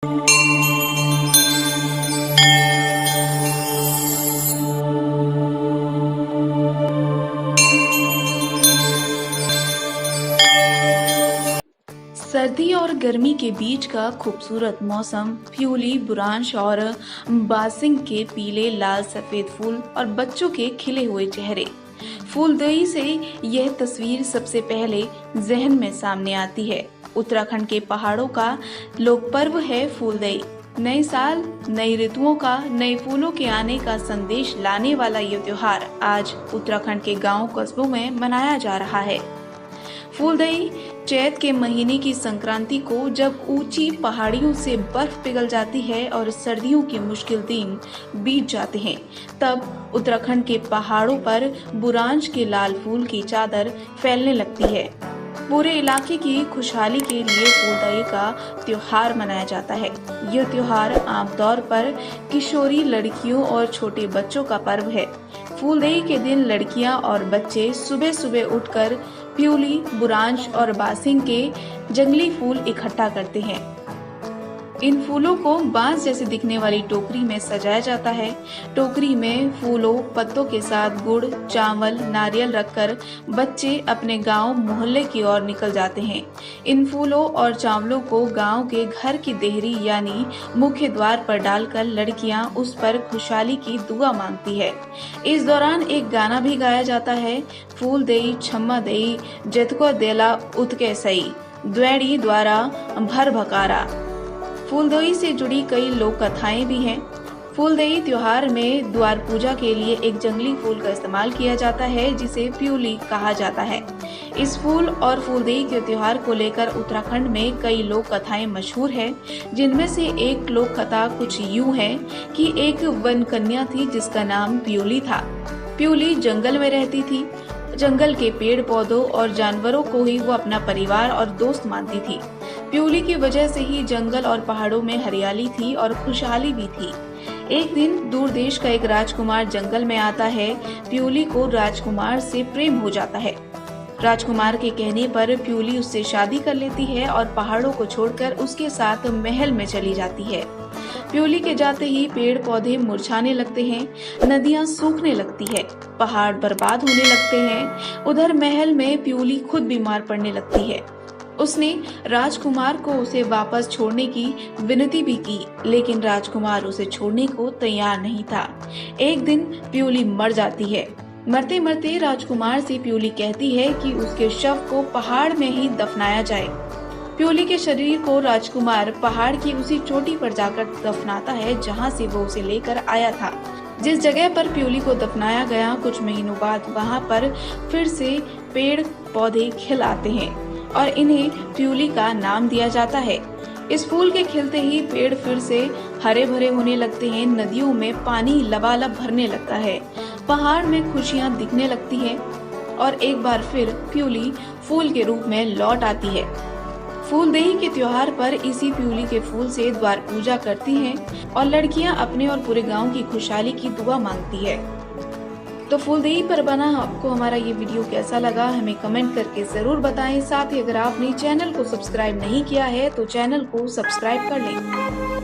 सर्दी और गर्मी के बीच का खूबसूरत मौसम, प्यूली, बुरांश और बासिंग के पीले, लाल, सफेद फूल और बच्चों के खिले हुए चेहरे। फूलदेई से यह तस्वीर सबसे पहले जहन में सामने आती है। उत्तराखंड के पहाड़ों का लोक पर्व है फूलदेई। नए साल, नई ऋतुओं का, नए फूलों के आने का संदेश लाने वाला ये त्योहार आज उत्तराखंड के गांव कस्बों में मनाया जा रहा है। फूलदेई चैत के महीने की संक्रांति को, जब ऊंची पहाड़ियों से बर्फ पिघल जाती है और सर्दियों के मुश्किल दिन बीत जाते हैं, तब उत्तराखंड के पहाड़ों पर बुरांश के लाल फूल की चादर फैलने लगती है। पूरे इलाके की खुशहाली के लिए फूलदेई का त्योहार मनाया जाता है। यह त्योहार आमतौर पर किशोरी लड़कियों और छोटे बच्चों का पर्व है। फूलदेई के दिन लड़कियां और बच्चे सुबह सुबह उठकर प्यूली, बुरांश और बासिंग के जंगली फूल इकट्ठा करते हैं। इन फूलों को बांस जैसे दिखने वाली टोकरी में सजाया जाता है। टोकरी में फूलों, पत्तों के साथ गुड़, चावल, नारियल रखकर बच्चे अपने गांव, मोहल्ले की ओर निकल जाते हैं। इन फूलों और चावलों को गांव के घर की देहरी यानी मुख्य द्वार पर डालकर लड़कियां उस पर खुशहाली की दुआ मांगती है। इस दौरान एक गाना भी गाया जाता है, फूलदेई छम्मा देई जतको देला उतके सई द्वैड़ी द्वारा भर भकारा। फूलदेई से जुड़ी कई लोक कथाएं भी हैं। फूलदेई त्योहार में द्वार पूजा के लिए एक जंगली फूल का इस्तेमाल किया जाता है, जिसे प्यूली कहा जाता है। इस फूल और फूलदेई के त्योहार को लेकर उत्तराखंड में कई लोक कथाएं मशहूर हैं, जिनमें से एक लोक कथा कुछ यूं है कि एक वन कन्या थी जिसका नाम प्यूली था। प्यूली जंगल में रहती थी। जंगल के पेड़ पौधों और जानवरों को ही वो अपना परिवार और दोस्त मानती थी। प्यूली की वजह से ही जंगल और पहाड़ों में हरियाली थी और खुशहाली भी थी। एक दिन दूर देश का एक राजकुमार जंगल में आता है। प्यूली को राजकुमार से प्रेम हो जाता है। राजकुमार के कहने पर प्यूली उससे शादी कर लेती है और पहाड़ों को छोड़कर उसके साथ महल में चली जाती है। प्यूली के जाते ही पेड़ पौधे मुरझाने लगते हैं, नदियां सूखने लगती है, पहाड़ बर्बाद होने लगते हैं। उधर महल में प्यूली खुद बीमार पड़ने लगती है। उसने राजकुमार को उसे वापस छोड़ने की विनती भी की, लेकिन राजकुमार उसे छोड़ने को तैयार नहीं था। एक दिन प्यूली मर जाती है। मरते मरते राजकुमार से प्यूली कहती है कि उसके शव को पहाड़ में ही दफनाया जाए। प्यूली के शरीर को राजकुमार पहाड़ की उसी चोटी पर जाकर दफनाता है जहां से वो उसे लेकर आया था। जिस जगह पर प्यूली को दफनाया गया, कुछ महीनों बाद वहां पर फिर से पेड़ पौधे खिल आते हैं और इन्हें प्यूली का नाम दिया जाता है। इस फूल के खिलते ही पेड़ फिर से हरे भरे होने लगते हैं, नदियों में पानी लबालब भरने लगता है, पहाड़ में खुशियां दिखने लगती हैं और एक बार फिर प्यूली फूल के रूप में लौट आती है। फूलदेई के त्योहार पर इसी प्यूली के फूल से द्वार पूजा करती हैं और लड़कियां अपने और पूरे गांव की खुशहाली की दुआ मांगती है। तो फूलदेई पर बना आपको हमारा ये वीडियो कैसा लगा, हमें कमेंट करके जरूर बताएं। साथ ही अगर आपने चैनल को सब्सक्राइब नहीं किया है तो चैनल को सब्सक्राइब कर लें।